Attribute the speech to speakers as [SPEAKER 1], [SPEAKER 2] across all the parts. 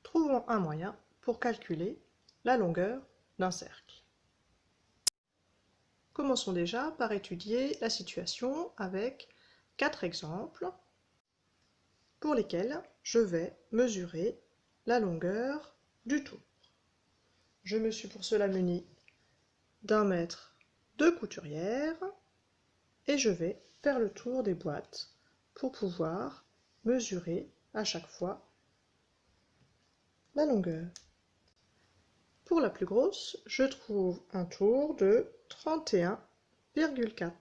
[SPEAKER 1] trouvons un moyen pour calculer la longueur d'un cercle. Commençons déjà par étudier la situation avec 4 exemples pour lesquels je vais mesurer la longueur du tour. Je me suis pour cela muni d'un mètre de couturière et je vais faire le tour des boîtes pour pouvoir mesurer à chaque fois la longueur. Pour la plus grosse, je trouve un tour de 31,4.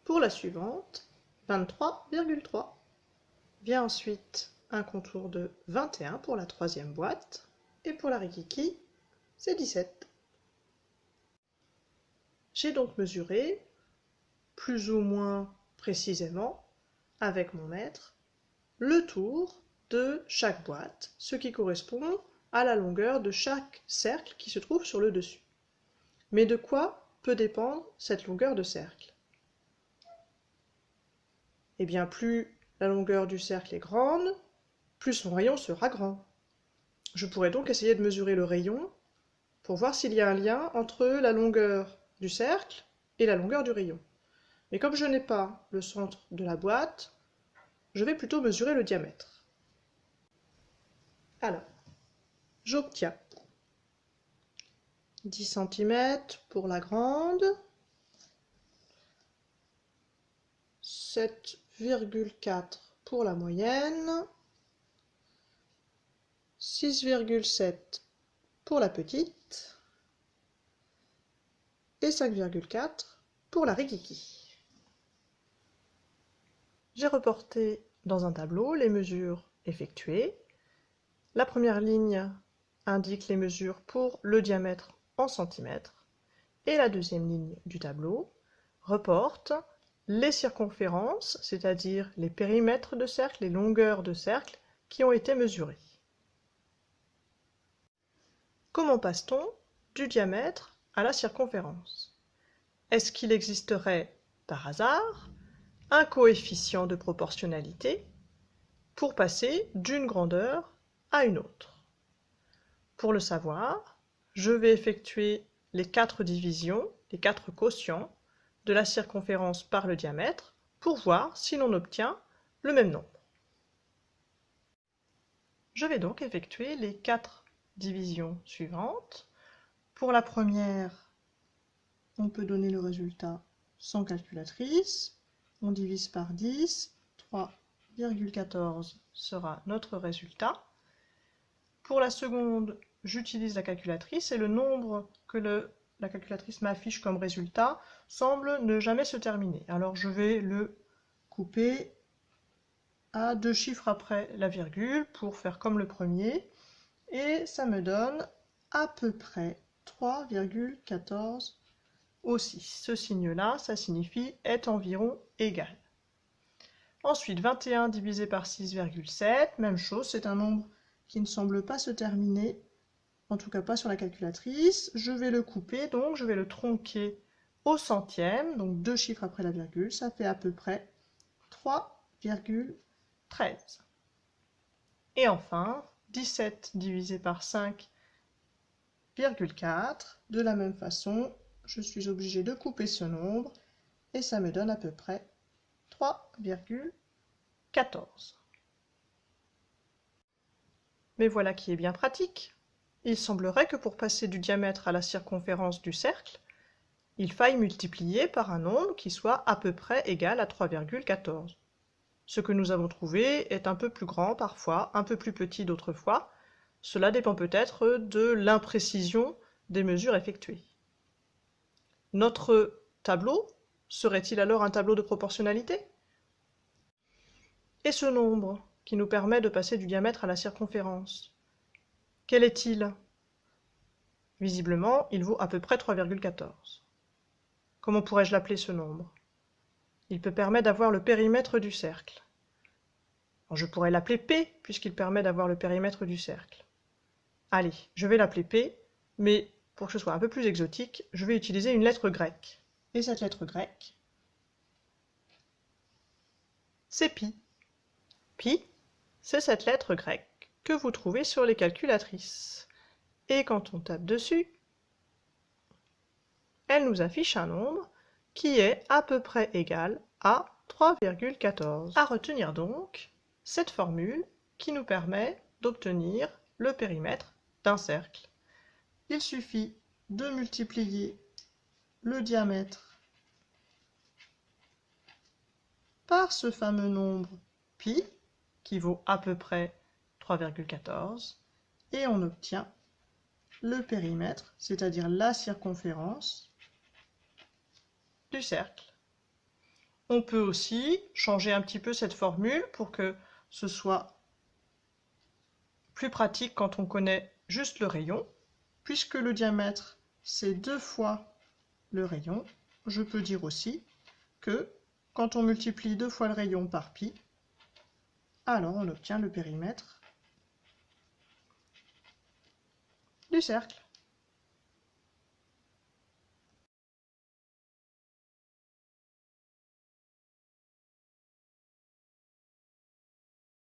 [SPEAKER 1] Pour la suivante, 23,3. Vient ensuite un contour de 21 pour la troisième boîte. Et pour la rikiki, c'est 17. J'ai donc mesuré, plus ou moins précisément, avec mon mètre, le tour de chaque boîte, ce qui correspond à la longueur de chaque cercle qui se trouve sur le dessus. Mais de quoi peut dépendre cette longueur de cercle? Eh bien, plus la longueur du cercle est grande, plus son rayon sera grand. Je pourrais donc essayer de mesurer le rayon pour voir s'il y a un lien entre la longueur du cercle et la longueur du rayon. Mais comme je n'ai pas le centre de la boîte, je vais plutôt mesurer le diamètre. Alors, j'obtiens 10 cm pour la grande, 7,4 pour la moyenne, 6,7 pour la petite et 5,4 pour la rikiki. J'ai reporté dans un tableau les mesures effectuées. La première ligne indique les mesures pour le diamètre en centimètres et la deuxième ligne du tableau reporte les circonférences, c'est-à-dire les périmètres de cercle, les longueurs de cercle qui ont été mesurées. Comment passe-t-on du diamètre à la circonférence? Est-ce qu'il existerait, par hasard, un coefficient de proportionnalité pour passer d'une grandeur à une autre? Pour le savoir, je vais effectuer les 4 divisions, les 4 quotients de la circonférence par le diamètre pour voir si l'on obtient le même nombre. Je vais donc effectuer les 4 divisions suivantes. Pour la première, on peut donner le résultat sans calculatrice. On divise par 10, 3,14 sera notre résultat. Pour la seconde, j'utilise la calculatrice et le nombre que la calculatrice m'affiche comme résultat semble ne jamais se terminer. Alors je vais le couper à 2 chiffres après la virgule pour faire comme le premier. Et ça me donne à peu près 3,14 aussi. Ce signe-là, ça signifie est environ égal. Ensuite, 21 divisé par 6,7, même chose, c'est un nombre qui ne semble pas se terminer, en tout cas pas sur la calculatrice. Je vais le couper, donc je vais le tronquer au centième, donc 2 chiffres après la virgule, ça fait à peu près 3,13. Et enfin, 17 divisé par 5,4, de la même façon, je suis obligé de couper ce nombre, et ça me donne à peu près 3,14. Mais voilà qui est bien pratique. Il semblerait que pour passer du diamètre à la circonférence du cercle, il faille multiplier par un nombre qui soit à peu près égal à 3,14. Ce que nous avons trouvé est un peu plus grand parfois, un peu plus petit d'autres fois. Cela dépend peut-être de l'imprécision des mesures effectuées. Notre tableau serait-il alors un tableau de proportionnalité? Et ce nombre qui nous permet de passer du diamètre à la circonférence, quel est-il? Visiblement, il vaut à peu près 3,14. Comment pourrais-je l'appeler ce nombre? Il peut permettre d'avoir le périmètre du cercle. Alors, je pourrais l'appeler P, puisqu'il permet d'avoir le périmètre du cercle. Allez, je vais l'appeler P, mais pour que ce soit un peu plus exotique, je vais utiliser une lettre grecque. Et cette lettre grecque, c'est pi. Pi, c'est cette lettre grecque que vous trouvez sur les calculatrices. Et quand on tape dessus, elle nous affiche un nombre qui est à peu près égal à 3,14. À retenir donc cette formule qui nous permet d'obtenir le périmètre d'un cercle. Il suffit de multiplier le diamètre par ce fameux nombre pi, qui vaut à peu près 3,14, et on obtient le périmètre, c'est-à-dire la circonférence du cercle. On peut aussi changer un petit peu cette formule pour que ce soit plus pratique quand on connaît juste le rayon. Puisque le diamètre, c'est 2 fois le rayon, je peux dire aussi que quand on multiplie 2 fois le rayon par pi, alors on obtient le périmètre du cercle.